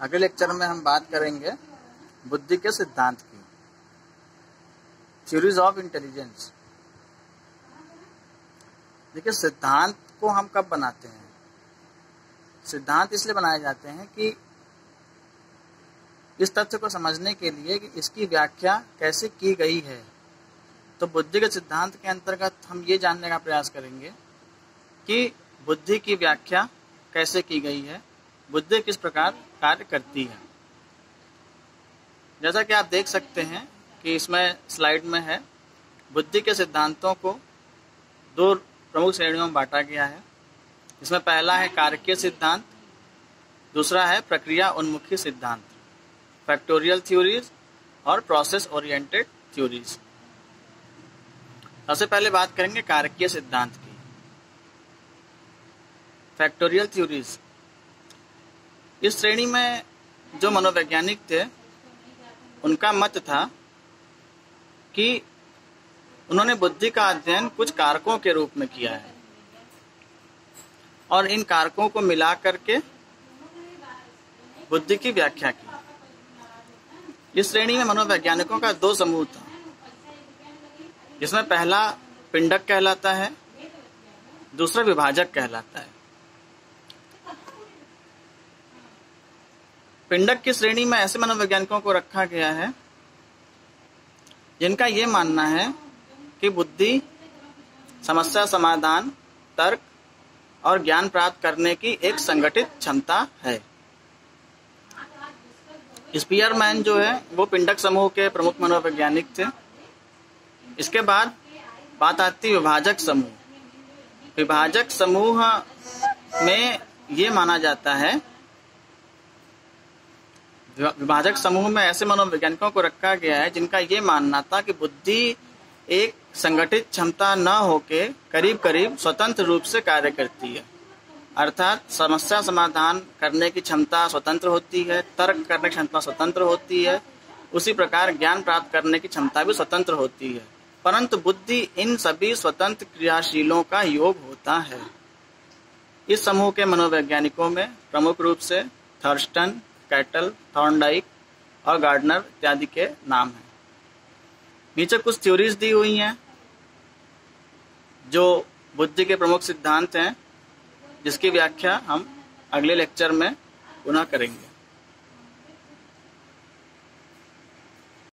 अगले लेक्चर में हम बात करेंगे बुद्धि के सिद्धांत की, थ्योरीज ऑफ इंटेलिजेंस। देखिए, सिद्धांत को हम कब बनाते हैं? सिद्धांत इसलिए बनाए जाते हैं कि इस तथ्य को समझने के लिए कि इसकी व्याख्या कैसे की गई है। तो बुद्धि के सिद्धांत के अंतर्गत हम ये जानने का प्रयास करेंगे कि बुद्धि की व्याख्या कैसे की गई है, बुद्धि किस प्रकार कार्य करती है। जैसा कि आप देख सकते हैं कि इसमें स्लाइड में है, बुद्धि के सिद्धांतों को दो प्रमुख श्रेणियों में बांटा गया है। इसमें पहला है कारकीय सिद्धांत, दूसरा है प्रक्रिया उन्मुखी सिद्धांत, फैक्टोरियल थ्योरीज और प्रोसेस ओरिएंटेड थ्योरीज। सबसे पहले बात करेंगे कारकीय सिद्धांत की, फैक्टोरियल थ्योरीज। इस श्रेणी में जो मनोवैज्ञानिक थे उनका मत था कि उन्होंने बुद्धि का अध्ययन कुछ कारकों के रूप में किया है और इन कारकों को मिला करके बुद्धि की व्याख्या की। इस श्रेणी में मनोवैज्ञानिकों का दो समूह था, जिसमें पहला पिंडक कहलाता है, दूसरा विभाजक कहलाता है। पिंडक की श्रेणी में ऐसे मनोवैज्ञानिकों को रखा गया है जिनका ये मानना है कि बुद्धि समस्या समाधान, तर्क और ज्ञान प्राप्त करने की एक संगठित क्षमता है। स्पीयरमैन जो है वो पिंडक समूह के प्रमुख मनोवैज्ञानिक थे। इसके बाद बात आती विभाजक समूह। विभाजक समूह में ये माना जाता है, विभाजक समूह में ऐसे मनोवैज्ञानिकों को रखा गया है जिनका ये मानना था कि बुद्धि एक संगठित क्षमता न होके करीब करीब स्वतंत्र रूप से कार्य करती है। अर्थात समस्या समाधान करने की क्षमता स्वतंत्र होती है, तर्क करने की क्षमता स्वतंत्र होती है, उसी प्रकार ज्ञान प्राप्त करने की क्षमता भी स्वतंत्र होती है, परंतु बुद्धि इन सभी स्वतंत्र क्रियाशीलों का योग होता है। इस समूह के मनोवैज्ञानिकों में प्रमुख रूप से थर्स्टन, कैटल, थॉर्नडाइक और गार्डनर इत्यादि के नाम हैं। नीचे कुछ थ्योरीज दी हुई हैं जो बुद्धि के प्रमुख सिद्धांत हैं, जिसकी व्याख्या हम अगले लेक्चर में पुनः करेंगे।